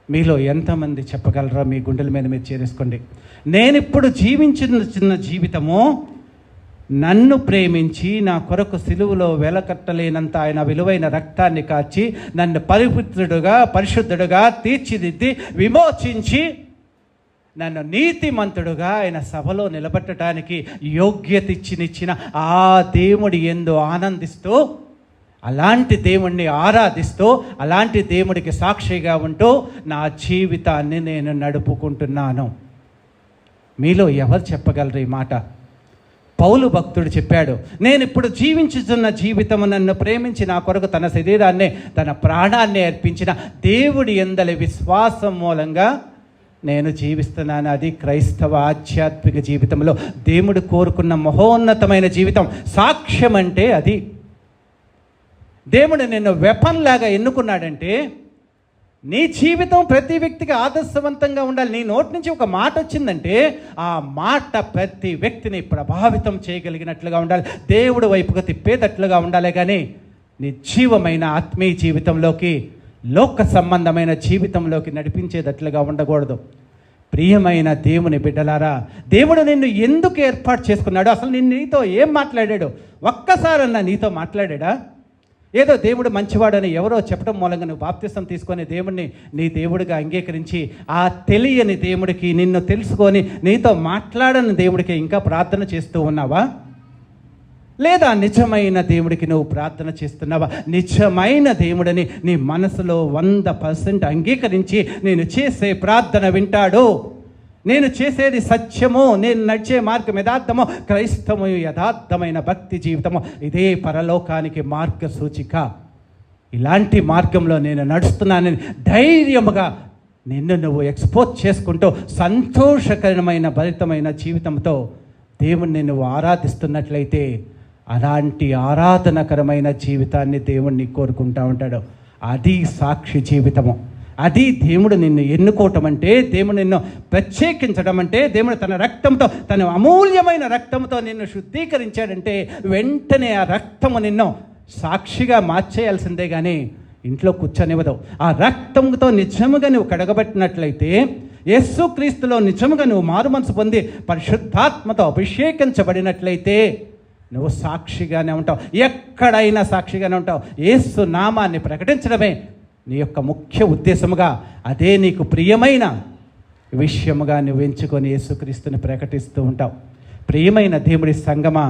Speaker 1: మీలో ఎంతమంది చెప్పగలరో మీ గుండెల మీద మీరు చేరేసుకోండి. నేనిప్పుడు జీవించుచున్న జీవితము నన్ను ప్రేమించి నా కొరకు సిలువలో వెలకట్టలేనంత ఆయన విలువైన రక్తాన్ని కాచి నన్ను పరిశుద్ధుడుగా తీర్చిదిద్ది విమోచించి నన్ను నీతిమంతుడుగా ఆయన సభలో నిలబెట్టడానికి యోగ్యత ఇచ్చిన ఆ దేవుడి యందు ఆనందిస్తూ, అలాంటి దేవుణ్ణి ఆరాధిస్తూ, అలాంటి దేవుడికి సాక్షిగా ఉంటూ నా జీవితాన్ని నేను నడుపుకుంటున్నాను. మీలో ఎవరు చెప్పగలరు ఈ మాట? పౌలు భక్తుడు చెప్పాడు, నేను ఇప్పుడు జీవించుతున్న జీవితము నన్ను ప్రేమించి నా కొరకు తన శరీరాన్ని తన ప్రాణాన్ని అర్పించిన దేవుడి యందలి విశ్వాసం మూలంగా నేను జీవిస్తున్నాను. అది క్రైస్తవ ఆధ్యాత్మిక జీవితంలో దేవుడు కోరుకున్న మహోన్నతమైన జీవితం. సాక్ష్యం అంటే అది. దేవుడు నిన్ను వెపన్ లాగా ఎన్నుకున్నాడంటే నీ జీవితం ప్రతి వ్యక్తికి ఆదర్శవంతంగా ఉండాలి. నీ నోటి నుంచి ఒక మాట వచ్చిందంటే ఆ మాట ప్రతి వ్యక్తిని ప్రభావితం చేయగలిగినట్లుగా ఉండాలి, దేవుడు వైపుగా తిప్పేటట్లుగా ఉండాలి. కానీ నిర్జీవమైన ఆత్మీయ జీవితంలోకి, లోక సంబంధమైన జీవితంలోకి నడిపించేటట్లుగా ఉండకూడదు. ప్రియమైన దేవుని బిడ్డలారా, దేవుడు నిన్ను ఎందుకు ఏర్పాటు చేసుకున్నాడు? అసలు నీతో ఏం మాట్లాడాడు? ఒక్కసారన్నా నీతో మాట్లాడా? ఏదో దేవుడు మంచివాడని ఎవరో చెప్పడం మూలంగా నువ్వు బాప్తిసం తీసుకొని దేవుడిని నీ దేవుడిగా అంగీకరించి ఆ తెలియని దేవుడికి, నిన్ను తెలుసుకొని నీతో మాట్లాడని దేవుడికి ఇంకా ప్రార్థన చేస్తూ ఉన్నావా? లేదా నిజమైన దేవుడికి నువ్వు ప్రార్థన చేస్తున్నావా? నిజమైన దేవుడిని నీ మనసులో 100% అంగీకరించి నేను చేసే ప్రార్థన వింటాడు. నేను చేసేది సత్యము, నేను నడిచే మార్గం యథార్థము, క్రైస్తవము యథార్థమైన భక్తి జీవితము, ఇదే పరలోకానికి మార్గ సూచిక. ఇలాంటి మార్గంలో నేను నడుస్తున్నానని ధైర్యముగా నిన్ను నువ్వు ఎక్స్పోజ్ చేసుకుంటూ సంతోషకరమైన భరితమైన జీవితంతో దేవుణ్ణి నువ్వు ఆరాధిస్తున్నట్లయితే అలాంటి ఆరాధనకరమైన జీవితాన్ని దేవుణ్ణి కోరుకుంటూ ఉంటాడు. అది సాక్షి జీవితము. అది దేవుడు నిన్ను ఎన్నుకోవటం అంటే, దేవుడు నిన్ను ప్రత్యేకించడం అంటే, దేవుడు తన రక్తంతో, తన అమూల్యమైన రక్తంతో నిన్ను శుద్ధీకరించాడంటే వెంటనే ఆ రక్తము నిన్ను సాక్షిగా మార్చేయాల్సిందే కానీ ఇంట్లో కూర్చొనివ్వదు. ఆ రక్తంతో నిజముగా నువ్వు కడగబట్టినట్లయితే, యేసుక్రీస్తులో నిజముగా నువ్వు మారు మనసు పొంది పరిశుద్ధాత్మతో అభిషేకించబడినట్లయితే నువ్వు సాక్షిగానే ఉంటావు. ఎక్కడైనా సాక్షిగానే ఉంటావు. యేసు నామాన్ని ప్రకటించడమే నీ యొక్క ముఖ్య ఉద్దేశముగా, అదే నీకు ప్రియమైన విషయముగా నువ్వు ఎంచుకొని యేసుక్రీస్తుని ప్రకటిస్తూ ఉంటావు. ప్రియమైన దేవుడి సంగమా,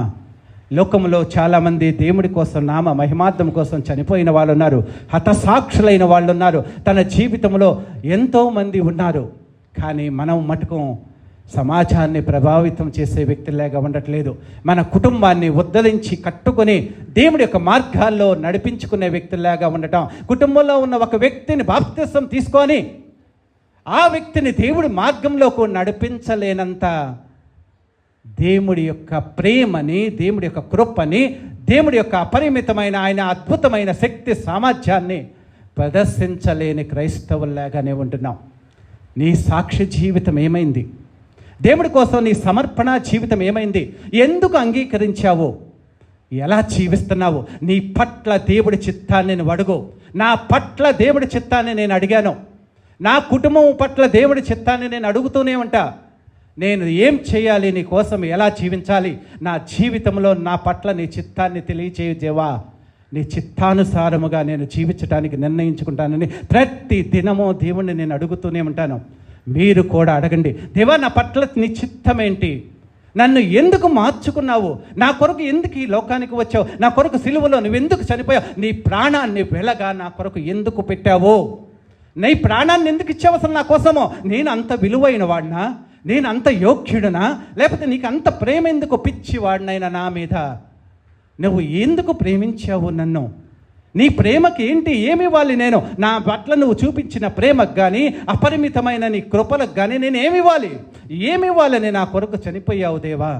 Speaker 1: లోకంలో చాలామంది దేవుడి కోసం, నామ మహిమార్థం కోసం చనిపోయిన వాళ్ళు ఉన్నారు, హతసాక్షులైన వాళ్ళు ఉన్నారు, తన జీవితంలో ఎంతోమంది ఉన్నారు. కానీ మనం మటుకు సమాజాన్ని ప్రభావితం చేసే వ్యక్తులాగా ఉండట్లేదు. మన కుటుంబాన్ని ఉద్ధరించి కట్టుకొని దేవుడి యొక్క మార్గాల్లో నడిపించుకునే వ్యక్తులాగా ఉండటం, కుటుంబంలో ఉన్న ఒక వ్యక్తిని బాప్తిసం తీసుకొని ఆ వ్యక్తిని దేవుడి మార్గంలోకి నడిపించలేనంత దేవుడి యొక్క ప్రేమని, దేవుడి యొక్క కృపని, దేవుడి యొక్క అపరిమితమైన ఆయన అద్భుతమైన శక్తి సామర్థ్యాన్ని ప్రదర్శించలేని క్రైస్తవుల్లాగానే ఉంటున్నాం. నీ సాక్షి జీవితం ఏమైంది? దేవుడి కోసం నీ సమర్పణ జీవితం ఏమైంది? ఎందుకు అంగీకరించావు? ఎలా జీవిస్తున్నావు? నీ పట్ల దేవుడి చిత్తాన్ని నువ్వు అడుగు. నా పట్ల దేవుడి చిత్తాన్ని నేను అడిగాను. నా కుటుంబం పట్ల దేవుడి చిత్తాన్ని నేను అడుగుతూనే ఉంటా. నేను ఏం చేయాలి? నీ కోసం ఎలా జీవించాలి? నా జీవితంలో నా పట్ల నీ చిత్తాన్ని తెలియచేయవా? నీ చిత్తానుసారముగా నేను జీవించడానికి నిర్ణయించుకుంటానని ప్రతి దినము దేవుణ్ణి నేను అడుగుతూనే ఉంటాను. మీరు కూడా అడగండి, దేవా నా పట్ల నీ చిత్తం ఏంటి? నన్ను ఎందుకు మార్చుకున్నావు? నా కొరకు ఎందుకు ఈ లోకానికి వచ్చావు? నా కొరకు సిలువలో నువ్వు ఎందుకు చనిపోయావు? నీ ప్రాణాన్ని వెలగా నా కొరకు ఎందుకు పెట్టావు? నీ ప్రాణాన్ని ఎందుకు ఇచ్చావు అసలు నా కోసము? నేను అంత విలువైన వాడినా? నేను అంత యోగ్యుడునా? లేకపోతే నీకు అంత ప్రేమ ఎందుకు? పిచ్చివాడినైనా నా మీద నువ్వు ఎందుకు ప్రేమించావు నన్ను? నీ ప్రేమకి ఏంటి? ఏమి ఇవ్వాలి నేను? నా పట్ల నువ్వు చూపించిన ప్రేమకు కానీ అపరిమితమైన నీ కృపలకు కానీ నేను ఏమి ఇవ్వాలి? ఏమి ఇవ్వాలని నా కొరకు చనిపోయావు దేవా?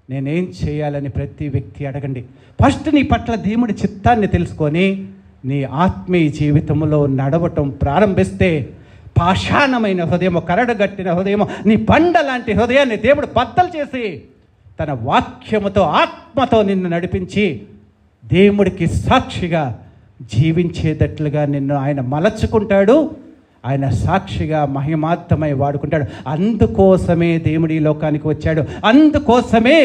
Speaker 1: నేనేం చేయాలని ప్రతి వ్యక్తి అడగండి. ఫస్ట్ నీ పట్ల దేవుడి చిత్తాన్ని తెలుసుకొని నీ ఆత్మీయ జీవితంలో నడవటం ప్రారంభిస్తే పాషాణమైన హృదయం, కరడుగట్టిన హృదయం, నీ బండ లాంటి హృదయాన్ని దేవుడు బద్దలు చేసి తన వాక్యముతో ఆత్మతో నిన్ను నడిపించి దేవుడికి సాక్షిగా జీవించేటట్లుగా నిన్ను ఆయన మలచుకుంటాడు. ఆయన సాక్షిగా మహిమార్థమై వాడుకుంటాడు. అందుకోసమే దేవుడి లోకానికి వచ్చాడు. అందుకోసమే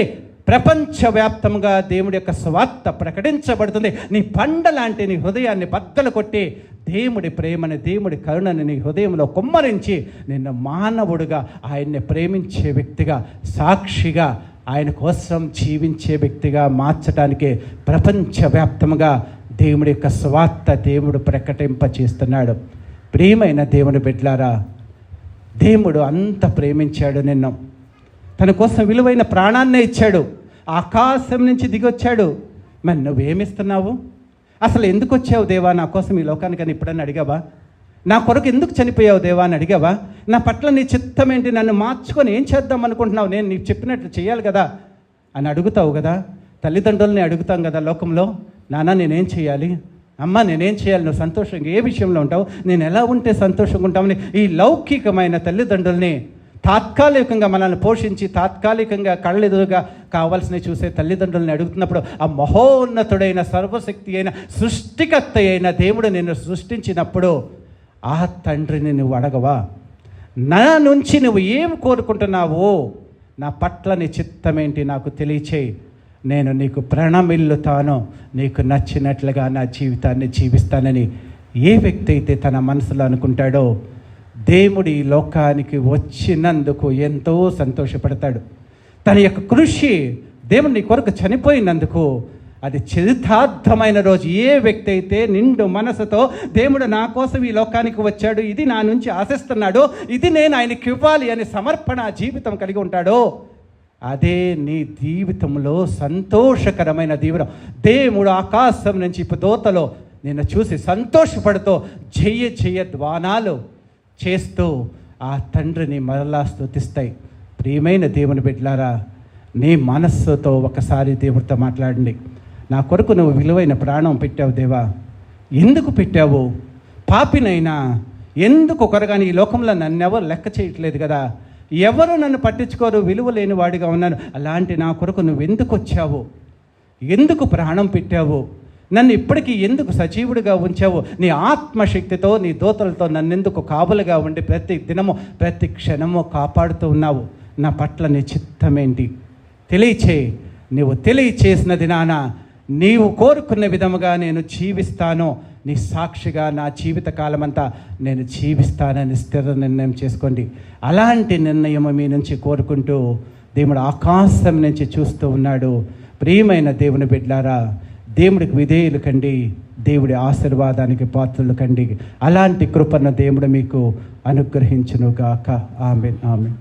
Speaker 1: ప్రపంచవ్యాప్తంగా దేవుడి యొక్క స్వార్థ ప్రకటించబడుతుంది. నీ పండ లాంటి నీ హృదయాన్ని బద్దలు కొట్టి దేవుడి ప్రేమని, దేవుడి కరుణని నీ హృదయంలో కుమ్మరించి నిన్ను మానవుడుగా, ఆయన్ని ప్రేమించే వ్యక్తిగా, సాక్షిగా, ఆయన కోసం జీవించే వ్యక్తిగా మార్చడానికి ప్రపంచవ్యాప్తంగా దేవుడి యొక్క స్వార్థ దేవుడు ప్రకటింపచేస్తున్నాడు. ప్రియమైన దేవుని బిడ్డలారా, దేవుడు అంత ప్రేమించాడు నిన్ను. తన కోసం విలువైన ప్రాణాన్నే ఇచ్చాడు. ఆకాశం నుంచి దిగొచ్చాడు. మరి నువ్వేమిస్తున్నావు? అసలు ఎందుకు వచ్చావు దేవా నా కోసం ఈ లోకానికి అని ఎప్పుడన్నా అడిగావా? నా కొరకు ఎందుకు చనిపోయావు దేవా అని అడిగావా? నా పట్ల నీ చిత్తం ఏంటి? నన్ను మార్చుకొని ఏం చేద్దాం అనుకుంటున్నావు? నేను నీకు చెప్పినట్లు చేయాలి కదా అని అడుగుతావు కదా. తల్లిదండ్రులని అడుగుతాం కదా లోకంలో, నాన్న నేనేం చేయాలి? అమ్మ నేనేం చేయాలి? నువ్వు సంతోషంగా ఏ విషయంలో ఉంటావు? నేను ఎలా ఉంటే సంతోషంగా ఉంటామని ఈ లౌకికమైన తల్లిదండ్రుల్ని, తాత్కాలికంగా మనల్ని పోషించి తాత్కాలికంగా కళ్ళెదురుగా కావాల్సినవి చూసే తల్లిదండ్రులని అడుగుతున్నప్పుడు ఆ మహోన్నతుడైన సర్వశక్తి అయిన సృష్టికర్త అయిన దేవుడు నిన్ను సృష్టించినప్పుడు ఆ తండ్రిని నువ్వు అడగవా? నా నుంచి నువ్వు ఏం కోరుకుంటున్నావో, నా పట్ల నీ చిత్తమేంటి నాకు తెలియచేయి, నేను నీకు ప్రణమిల్లుతాను, నీకు నచ్చినట్లుగా నా జీవితాన్ని జీవిస్తానని ఏ వ్యక్తి అయితే తన మనసులో అనుకుంటాడో దేవుడి లోకానికి వచ్చినందుకు ఎంతో సంతోషపడతాడు. తన యొక్క కృషి దేవుడు నీ కొరకు చనిపోయినందుకు అది చరితార్థమైన రోజు. ఏ వ్యక్తి అయితే నిండు మనసుతో దేవుడు నా కోసం ఈ లోకానికి వచ్చాడు, ఇది నా నుంచి ఆశిస్తున్నాడో, ఇది నేను ఆయనకి ఇవ్వాలి అని సమర్పణ జీవితం కలిగి ఉంటాడో, అదే నీ జీవితంలో సంతోషకరమైన దీవెన. దేవుడు ఆకాశం నుంచి దూతలో నిన్ను చూసి సంతోషపడుతూ జయ ద్వానాలు చేస్తూ ఆ తండ్రిని మరలా స్తుతిస్తాయి. ప్రియమైన దేవుని బిడ్డలారా, నీ మనస్సుతో ఒకసారి దేవుడితో మాట్లాడండి. నా కొరకు నువ్వు విలువైన ప్రాణం పెట్టావు దేవా, ఎందుకు పెట్టావు? పాపినైనా ఎందుకు ఒకరుగాని ఈ లోకంలో నన్నెవరు లెక్క చేయట్లేదు కదా, ఎవరు నన్ను పట్టించుకోరు, విలువ లేని వాడిగా ఉన్నాను. అలాంటి నా కొరకు నువ్వు ఎందుకు వచ్చావు? ఎందుకు ప్రాణం పెట్టావు? నన్ను ఇప్పటికీ ఎందుకు సజీవుడిగా ఉంచావు? నీ ఆత్మశక్తితో, నీ దూతలతో నన్నెందుకు కాపులుగా ఉండి ప్రతి దినము ప్రతి క్షణము కాపాడుతూ ఉన్నావు? నా పట్ల నీ చిత్తమేంటి తెలియచేయి. నీవు తెలియచేసిన దినాన నీవు కోరుకున్న విధముగా నేను జీవిస్తాను, నీ సాక్షిగా నా జీవిత కాలమంతా నేను జీవిస్తానని స్థిర నిర్ణయం చేసుకోండి. అలాంటి నిర్ణయం మీ నుంచి కోరుకుంటూ దేవుడు ఆకాశం నుంచి చూస్తూ ఉన్నాడు. ప్రియమైన దేవుని బిడ్డలారా, దేవుడికి విధేయులు కండి, దేవుడి ఆశీర్వాదానికి పాత్రలు కండి. అలాంటి కృపను దేవుడు మీకు అనుగ్రహించునుగాక. ఆమేన్, ఆమేన్.